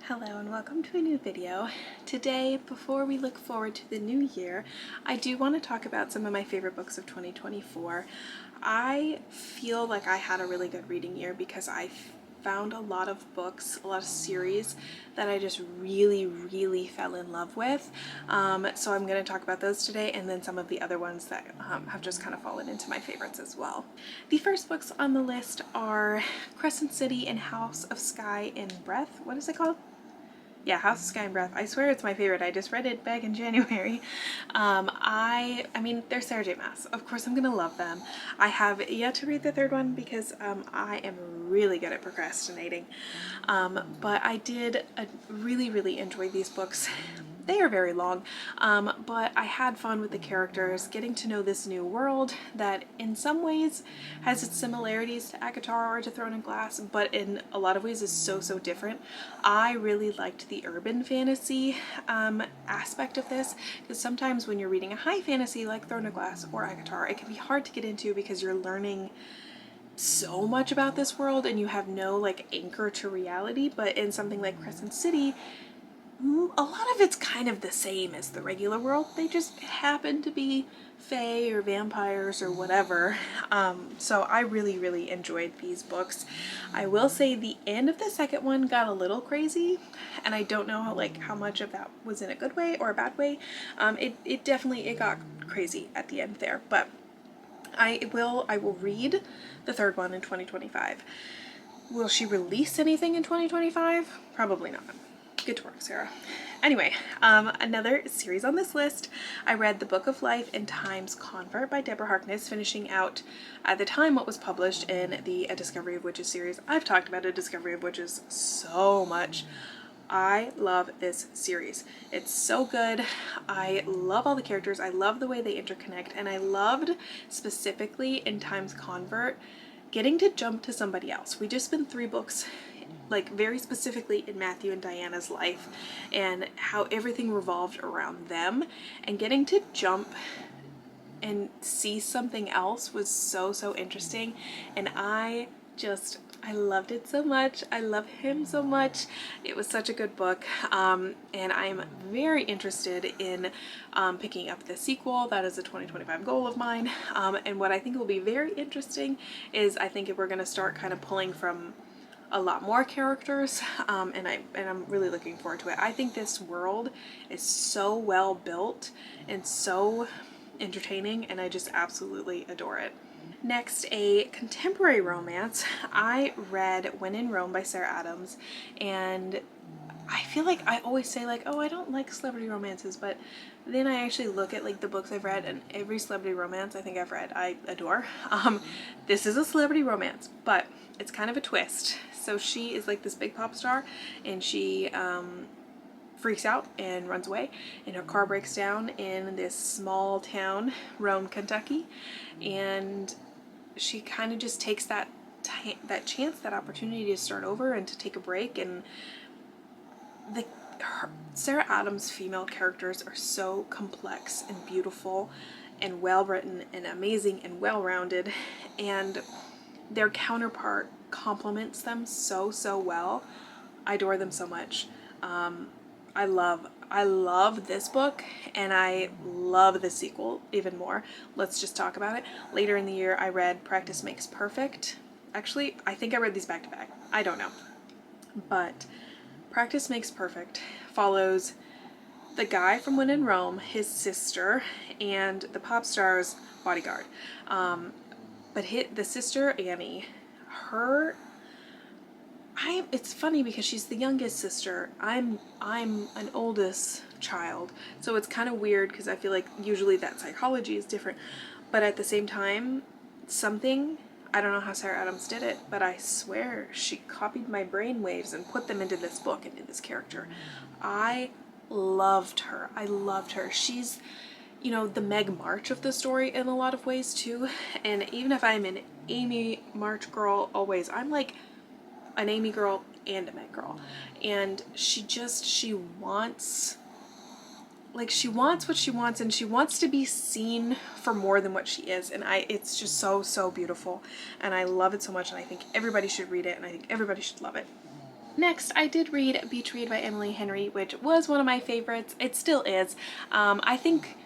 Hello and welcome to a new video. Today, before we look forward to the new year, I do want to talk about some of my favorite books of 2024. I feel like I had a really good reading year because I found a lot of books, a lot of series that I just really fell in love with. So I'm going to talk about those today, and then some of the other ones that have just kind of fallen into my favorites as well. The first books on the list are Crescent City and House of Sky and Breath. What is it called? Yeah, House of Sky and Breath. I swear it's my favorite. I just read it back in January. I mean, they're Sarah J. Maas. Of course I'm gonna love them. I have yet to read the third one because I am really good at procrastinating. But I did really enjoy these books. They are very long, but I had fun with the characters, getting to know this new world that in some ways has its similarities to ACOTAR or to Throne and Glass, but in a lot of ways is so different. I really liked the urban fantasy aspect of this, because sometimes when you're reading a high fantasy like Throne of Glass or ACOTAR, it can be hard to get into because you're learning so much about this world and you have no like anchor to reality. But in something like Crescent City, a lot of it's kind of the same as the regular world. They just happen to be fae or vampires or whatever. So I really enjoyed these books. I will say the end of the second one got a little crazy, and I don't know how much of that was in a good way or a bad way. It definitely got crazy at the end there, but I will read the third one in 2025. Will she release anything in 2025? Probably not. Good to work, Sarah. Anyway, another series on this list, I read The Book of Life and Time's Convert by Deborah Harkness, finishing out at the time what was published in the A Discovery of Witches series. I've talked about A Discovery of Witches so much. I love this series. It's so good. I love all the characters. I love the way they interconnect, and I loved specifically in Time's Convert getting to jump to somebody else. We just spent 3 books like very specifically in Matthew and Diana's life and how everything revolved around them, and getting to jump and see something else was so interesting, and I loved it so much. I love him so much. It was such a good book, and I'm very interested in picking up the sequel. That is a 2025 goal of mine, and what I think will be very interesting is I think if we're going to start kind of pulling from a lot more characters, and I'm really looking forward to it. I think this world is so well built and so entertaining, and I just absolutely adore it. Next, a contemporary romance. I read When in Rome by Sarah Adams, and I feel like I always say oh, I don't like celebrity romances, but then I actually look at the books I've read, and every celebrity romance I think I've read I adore. This is a celebrity romance, but it's kind of a twist. So she is this big pop star, and she freaks out and runs away, and her car breaks down in this small town, Rome, Kentucky, and she kind of just takes that chance, that opportunity to start over and to take a break. And Sarah Adams' female characters are so complex and beautiful and well written and amazing and well rounded, and their counterpart complements them so well. I adore them so much. I love this book, and I love the sequel even more. Let's just talk about it. Later in the year, I read Practice Makes Perfect. Actually, I think I read these back to back. I don't know. But Practice Makes Perfect follows the guy from When in Rome, his sister, and the pop star's bodyguard. But the sister, Annie, it's funny because she's the youngest sister. I'm an oldest child, so it's kind of weird because I feel like usually that psychology is different. But at the same time, I don't know how Sarah Adams did it, but I swear she copied my brain waves and put them into this book, into this character. I loved her. She's, the Meg March of the story in a lot of ways too. And even if I'm an Amy March girl always, I'm an Amy girl and a Meg girl. And she wants what she wants, and she wants to be seen for more than what she is. And it's just so beautiful, and I love it so much, and I think everybody should read it, and I think everybody should love it. Next, I did read Beach Read by Emily Henry, which was one of my favorites. It still is. I think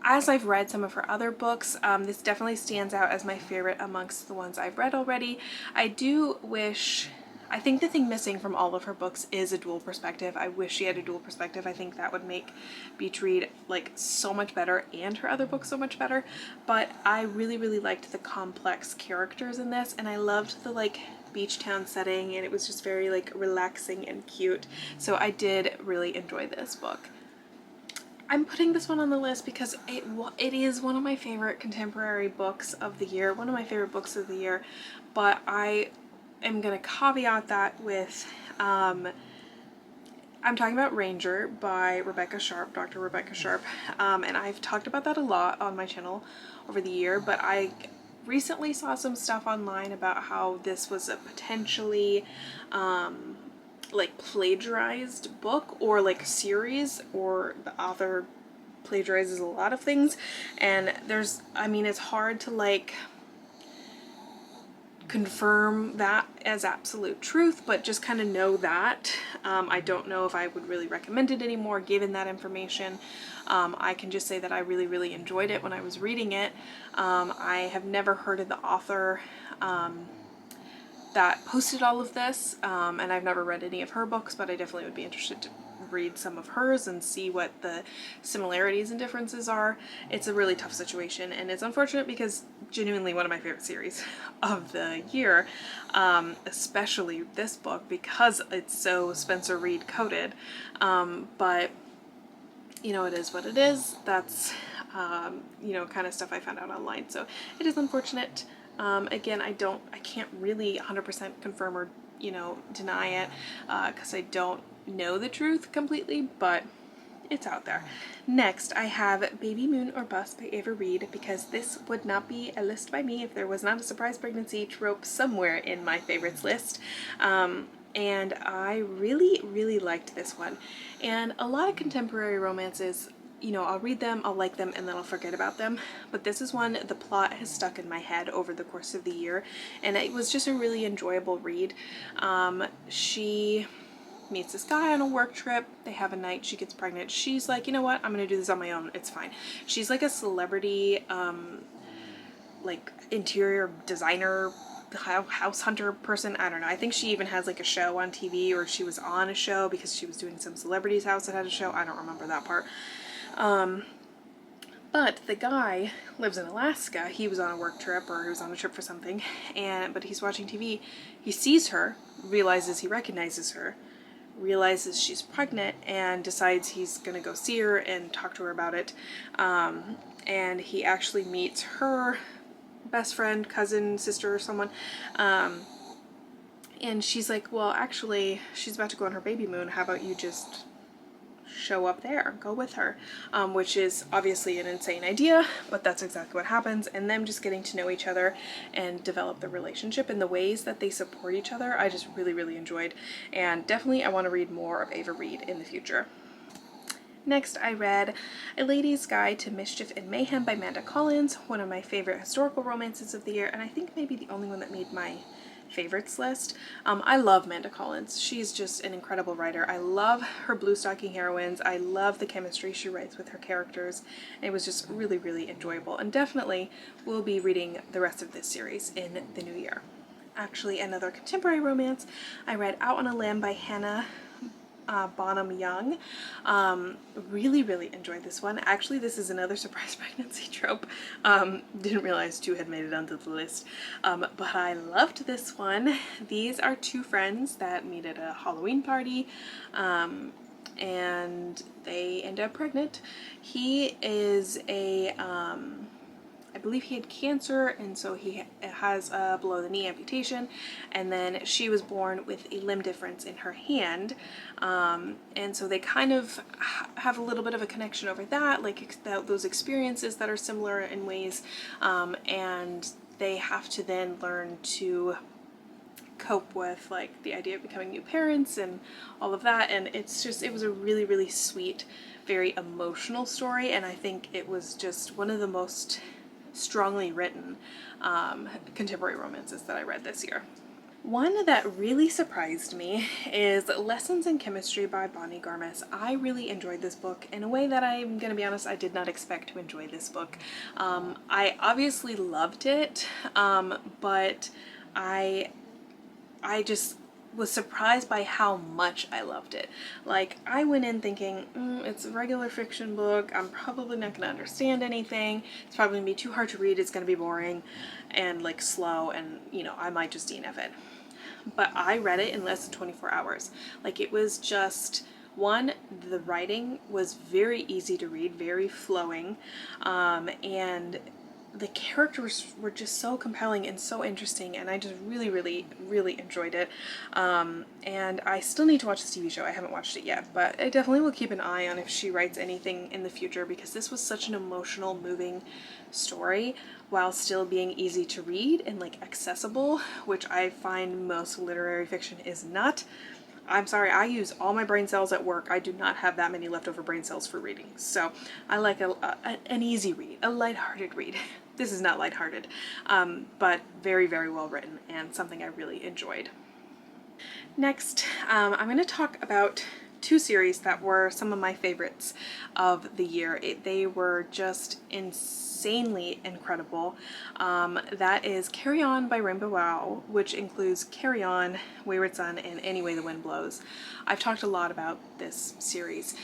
as I've read some of her other books, this definitely stands out as my favorite amongst the ones I've read already. I think the thing missing from all of her books is a dual perspective. I wish she had a dual perspective. I think that would make Beach Read like so much better and her other books so much better. But I really, really liked the complex characters in this, and I loved the like beach town setting, and it was just very like relaxing and cute. So I did really enjoy this book. I'm putting this one on the list because it is one of my favorite contemporary books of the year, one of my favorite books of the year, but I am going to caveat that with, I'm talking about Ranger by Rebecca Sharp, Dr. Rebecca Sharp, and I've talked about that a lot on my channel over the year, but I recently saw some stuff online about how this was a potentially like plagiarized book or like series, or the author plagiarizes a lot of things, and it's hard to like confirm that as absolute truth, but just kind of know that. I don't know if I would really recommend it anymore given that information. I can just say that I really, really enjoyed it when I was reading it. I have never heard of the author that posted all of this, and I've never read any of her books, but I definitely would be interested to read some of hers and see what the similarities and differences are. It's a really tough situation, and it's unfortunate because genuinely one of my favorite series of the year, especially this book because it's so Spencer Reid coded, but you know, it is what it is. That's you know, kind of stuff I found out online, so it is unfortunate. Again, I can't really 100% confirm or, you know, deny it, because I don't know the truth completely, but it's out there. Next, I have Baby Moon or Bust by Ava Reid, because this would not be a list by me if there was not a surprise pregnancy trope somewhere in my favorites list. And I really, really liked this one. And a lot of contemporary romances, you know, I'll read them, I'll like them, and then I'll forget about them. But this is one, the plot has stuck in my head over the course of the year, and it was just a really enjoyable read. She meets this guy on a work trip, they have a night, she gets pregnant, she's like, you know what, I'm gonna do this on my own, it's fine. She's like a celebrity, like interior designer, house hunter person, I don't know. I think she even has like a show on TV, or she was on a show because she was doing some celebrity's house that had a show, I don't remember that part. But the guy lives in Alaska. He was on a work trip, or he was on a trip for something, but he's watching TV. He sees her, realizes he recognizes her, realizes she's pregnant, and decides he's gonna go see her and talk to her about it. And he actually meets her best friend, cousin, sister, or someone, and she's like, well, actually, she's about to go on her baby moon. How about you just show up there, go with her, which is obviously an insane idea, but that's exactly what happens. And them just getting to know each other and develop the relationship and the ways that they support each other, I just really, really enjoyed, and definitely I want to read more of Ava Reid in the future. Next, I read A Lady's Guide to Mischief and Mayhem by Amanda Collins, one of my favorite historical romances of the year, and I think maybe the only one that made my favorites list. I love Amanda Collins. She's just an incredible writer. I love her blue stocking heroines. I love the chemistry she writes with her characters. It was just really, really enjoyable, and definitely will be reading the rest of this series in the new year. Actually, another contemporary romance, I read Out on a Limb by Hannah Bonham Young. Really, really enjoyed this one. Actually, this is another surprise pregnancy trope. Didn't realize two had made it onto the list, but I loved this one. These are two friends that meet at a Halloween party, and they end up pregnant. He is I believe he had cancer, and so he has a below the knee amputation, and then she was born with a limb difference in her hand, and so they kind of have a little bit of a connection over that, like those experiences that are similar in ways, and they have to then learn to cope with like the idea of becoming new parents and all of that. And it was a really, really sweet, very emotional story, and I think it was just one of the most strongly written contemporary romances that I read this year. One that really surprised me is Lessons in Chemistry by Bonnie Garmis. I really enjoyed this book in a way that I'm going to be honest, I did not expect to enjoy this book. I obviously loved it, but I just was surprised by how much I loved it. Like, I went in thinking, it's a regular fiction book, I'm probably not gonna understand anything, it's probably gonna be too hard to read, it's gonna be boring and like slow, and you know, I might just DNF it. But I read it in less than 24 hours. Like, it was just, one, the writing was very easy to read, very flowing, and the characters were just so compelling and so interesting, and I just really, really, really enjoyed it. And I still need to watch this TV show. I haven't watched it yet, but I definitely will keep an eye on if she writes anything in the future, because this was such an emotional, moving story while still being easy to read and like accessible, which I find most literary fiction is not. I'm sorry, I use all my brain cells at work. I do not have that many leftover brain cells for reading. So I like an easy read, a lighthearted read. This is not lighthearted, but very, very well written and something I really enjoyed. Next, I'm going to talk about two series that were some of my favorites of the year. They were just insanely incredible. That is Carry On by Rainbow Wow, which includes Carry On, Wayward Son, and Any Way the Wind Blows. I've talked a lot about this series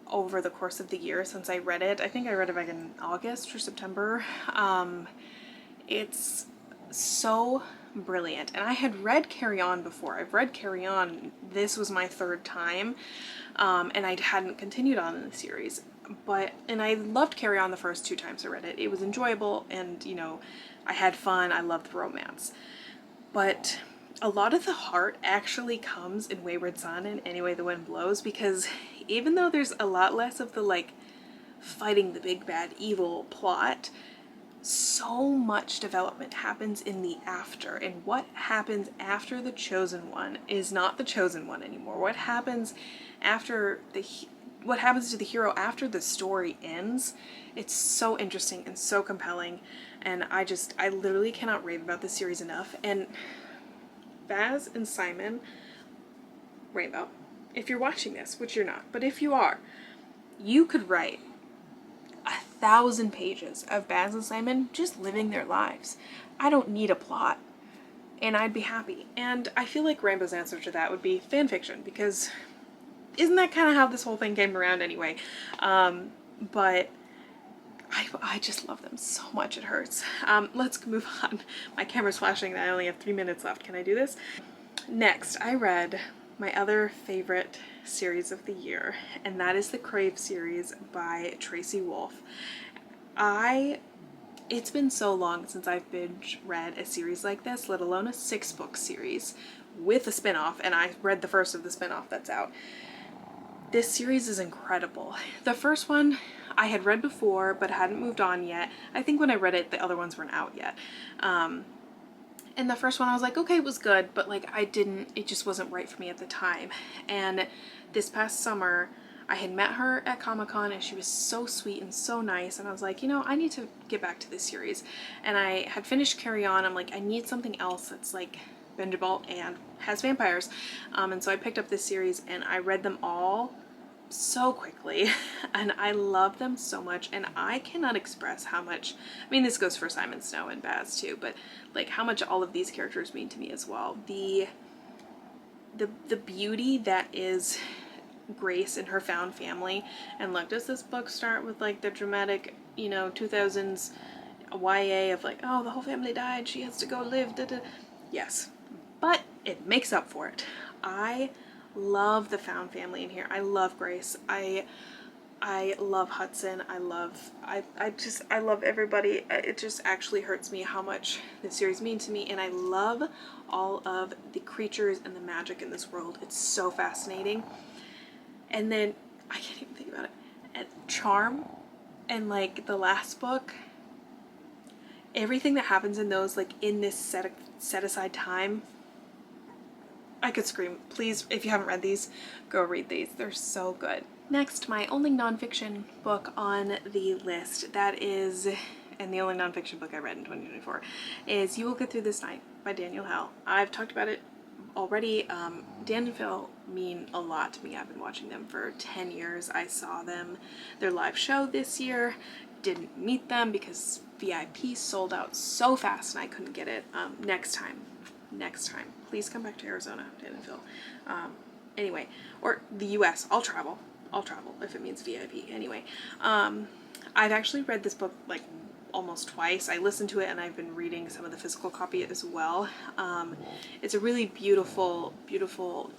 over the course of the year since I read it. I think I read it back in August or September. It's so brilliant, and I had read Carry On before. I've read Carry On, this was my third time, and I hadn't continued on in the series, and I loved Carry On the first two times I read it. It was enjoyable, and you know, I had fun, I loved the romance, but a lot of the heart actually comes in Wayward Son and Any Way the Wind Blows, because even though there's a lot less of the like fighting the big bad evil plot, so much development happens in the after, and what happens after the chosen one is not the chosen one anymore. What happens to the hero after the story ends, it's so interesting and so compelling, and I literally cannot rave about this series enough. And Baz and Simon, Rainbow, if you're watching this, which you're not, but if you are, you could write 1,000 pages of Baz and Simon just living their lives. I don't need a plot, and I'd be happy. And I feel like Rainbow's answer to that would be fan fiction, because isn't that kind of how this whole thing came around anyway? But I just love them so much it hurts. Let's move on. My camera's flashing and I only have 3 minutes left. Can I do this? Next, I read my other favorite series of the year, and that is the Crave series by Tracy Wolff. It's been so long since I've binge read a series like this, let alone a 6-book series with a spin-off, and I read the first of the spin-off that's out. This series is incredible. The first one I had read before but hadn't moved on yet. I think when I read it, the other ones weren't out yet. And the first one I was like, okay, it was good, but like it just wasn't right for me at the time. And this past summer, I had met her at Comic-Con, and she was so sweet and so nice, and I was like, you know, I need to get back to this series. And I had finished Carry On. I'm like, I need something else that's like bingeable and has vampires. And so I picked up this series and I read them all so quickly, and I love them so much, and I cannot express how much, I mean, this goes for Simon Snow and Baz too, but like how much all of these characters mean to me as well. The beauty that is Grace and her found family, and look, does this book start with like the dramatic, you know, 2000s YA of like, oh, the whole family died, she has to go live, da, da. Yes, but it makes up for it. I love the found family in here. I love Grace. I love Hudson. I love everybody. It just actually hurts me how much this series means to me, and I love all of the creatures and the magic in this world. It's so fascinating. And then I can't even think about it. And Charm and like the last book, everything that happens in those, like in this set aside time, I could scream. Please, if you haven't read these, go read these. They're so good. Next, my only nonfiction book on the list, that is and the only nonfiction book I read in 2024, is You Will Get Through This Night by Daniel Hell. I've talked about it already. Dan and Phil mean a lot to me. I've been watching them for 10 years. I saw their live show this year. Didn't meet them because VIP sold out so fast and I couldn't get it. Next time, please come back to Arizona, Dan and Phil. Anyway, or the US. I'll travel if it means VIP. Anyway, I've actually read this book like almost twice. I listened to it and I've been reading some of the physical copy as well. It's a really beautiful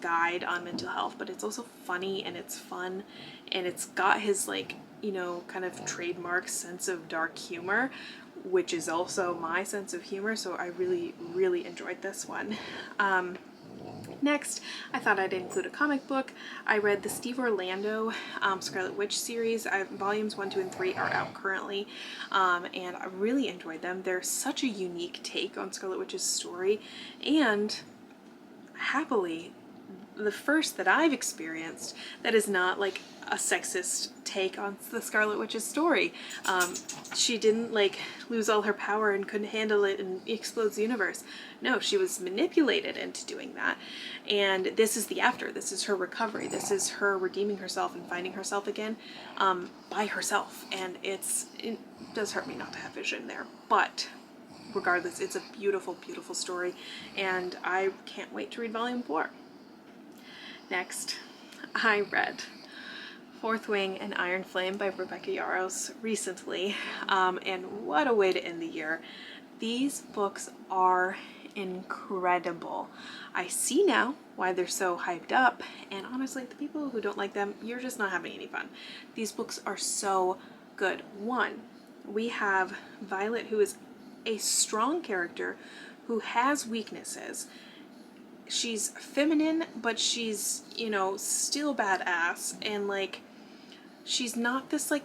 guide on mental health, but it's also funny and it's fun, and it's got his like, you know, kind of trademark sense of dark humor, which is also my sense of humor, so I really enjoyed this one. Next, I thought I'd include a comic book. I read the Steve Orlando Scarlet Witch series. Volumes 1, 2, and 3 are out currently, and I really enjoyed them. They're such a unique take on Scarlet Witch's story, and happily, the first that I've experienced that is not like a sexist take on the Scarlet Witch's story. She didn't like lose all her power and couldn't handle it and explodes the universe. No, she was manipulated into doing that. And this is the after. This is her recovery. This is her redeeming herself and finding herself again by herself. And it does hurt me not to have Vision there, but regardless, it's a beautiful story, and I can't wait to read volume 4. Next, I read Fourth Wing and Iron Flame by Rebecca Yarros recently, and what a way to end the year. These books are incredible. I see now why they're so hyped up, and honestly, the people who don't like them, you're just not having any fun. These books are so good. One, we have Violet, who is a strong character who has weaknesses. She's feminine, but she's, you know, still badass, and like, she's not this like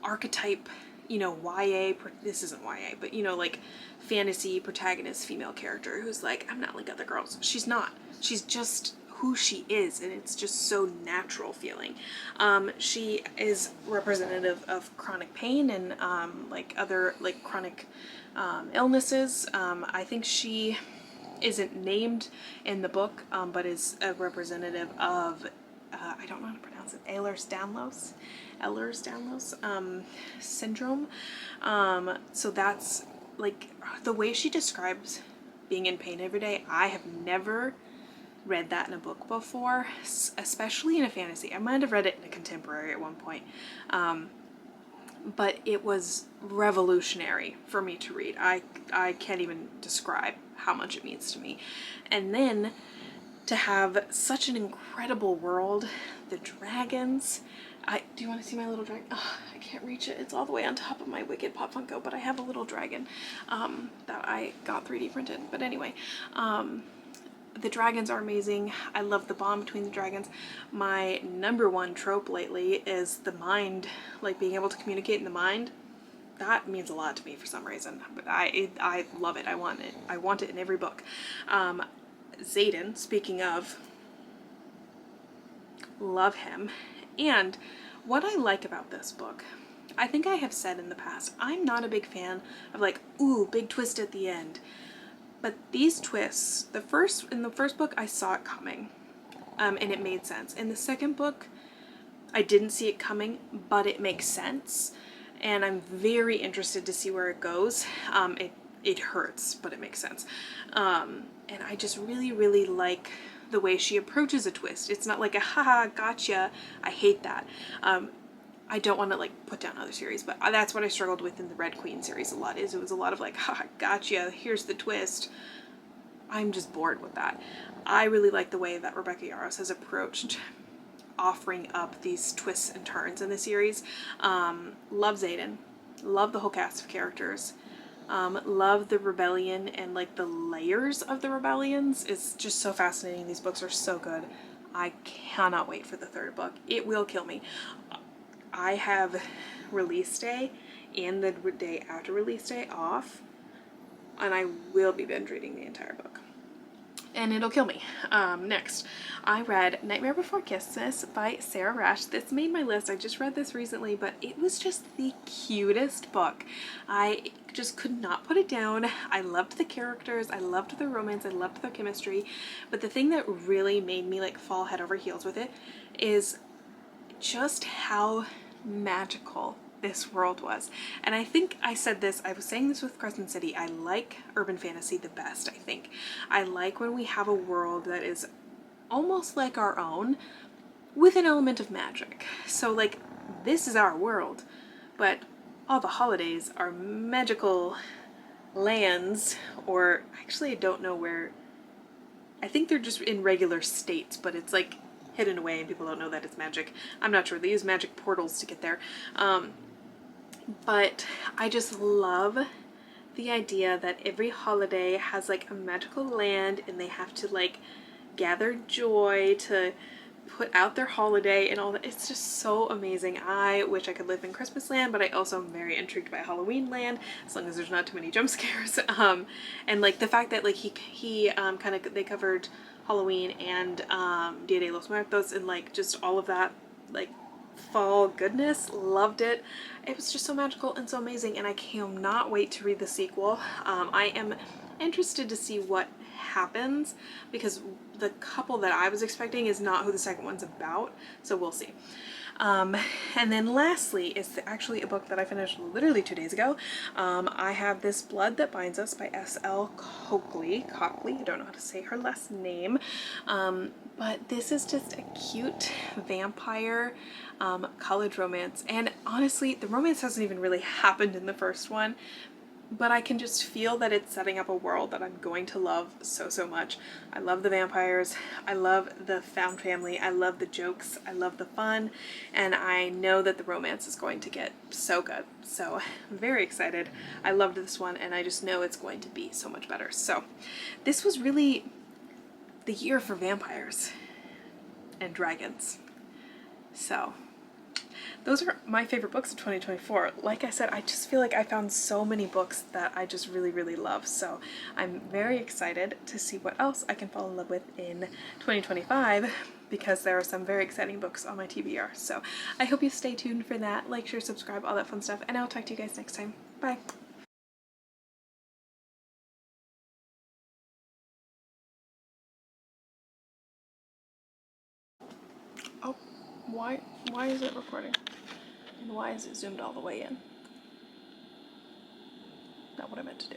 archetype, you know, this isn't YA, but you know, like fantasy protagonist female character who's like, I'm not like other girls. She's not. She's just who she is, and it's just so natural feeling. She is representative of chronic pain and like other like chronic illnesses. I think she isn't named in the book, but is a representative of I don't know how to pronounce it, Ehlers-Danlos syndrome. So that's like the way she describes being in pain every day. I have never read that in a book before, especially in a fantasy. I might have read it in a contemporary at one point, but it was revolutionary for me to read. I can't even describe how much it means to me. And then to have such an incredible world, the dragons. Do you want to see my little dragon? Oh, I can't reach it. It's all the way on top of my Wicked Pop Funko, but I have a little dragon that I got 3D printed. But anyway, the dragons are amazing. I love the bond between the dragons. My #1 trope lately is the mind, like being able to communicate in the mind. That means a lot to me for some reason, but I love it. I want it. I want it in every book. Xaden, speaking of, love him. And what I like about this book, I think I have said in the past, I'm not a big fan of like, ooh, big twist at the end. But these twists, in the first book, I saw it coming, and it made sense. In the second book, I didn't see it coming, but it makes sense. And I'm very interested to see where it goes. It hurts, but it makes sense. And I just really like the way she approaches a twist. It's not like a haha gotcha. I hate that. I don't want to like put down other series, but that's what I struggled with in the Red Queen series a lot. It was a lot of like, haha gotcha, here's the twist. I'm just bored with that. I really like the way that Rebecca Yarros has approached offering up these twists and turns in the series. Love Xaden. Love the whole cast of characters. Love the rebellion and like the layers of the rebellions. It's just so fascinating. These books are so good. I cannot wait for the third book. It will kill me. I have release day and the day after release day off, and I will be binge reading the entire book. and it'll kill me. Next, I read Nightmare Before Christmas by Sarah Rash. This made my list. I just read this recently, but it was just the cutest book. I just could not put it down. I loved the characters, I loved their romance, I loved their chemistry, but the thing that really made me like fall head over heels with it is just how magical this world was. And I think I said this, I was saying this with Crescent City, I like urban fantasy the best, I think. I like when we have a world that is almost like our own with an element of magic. So like, this is our world, but all the holidays are magical lands, or actually I don't know where, I think they're just in regular states, but it's like hidden away and people don't know that it's magic. I'm not sure, they use magic portals to get there. But I just love the idea that every holiday has like a magical land and they have to like gather joy to put out their holiday and all that. It's just so amazing. I wish I could live in Christmas land, but I also am very intrigued by Halloween land, as long as there's not too many jump scares. And like the fact that like he kind of, they covered Halloween and Dia de los Muertos and like just all of that like fall goodness, loved it. It was just so magical and so amazing, and I cannot wait to read the sequel. I am interested to see what happens, because the couple that I was expecting is not who the second one's about, so we'll see. And then lastly is actually a book that I finished literally 2 days ago. I have This Blood That Binds Us by S.L. Coakley, I don't know how to say her last name, but this is just a cute vampire college romance, and honestly the romance hasn't even really happened in the first one, but I can just feel that it's setting up a world that I'm going to love so, so much. I love the vampires, I love the found family, I love the jokes, I love the fun, and I know that the romance is going to get so good. So I'm very excited. I loved this one and I just know it's going to be so much better. So this was really the year for vampires and dragons. So those are my favorite books of 2024. Like I said, I just feel like I found so many books that I just really, really love. So I'm very excited to see what else I can fall in love with in 2025, because there are some very exciting books on my TBR. So I hope you stay tuned for that. Like, share, subscribe, all that fun stuff, and I'll talk to you guys next time. Bye. Oh, why is it recording? And why is it zoomed all the way in? Not what I meant to do.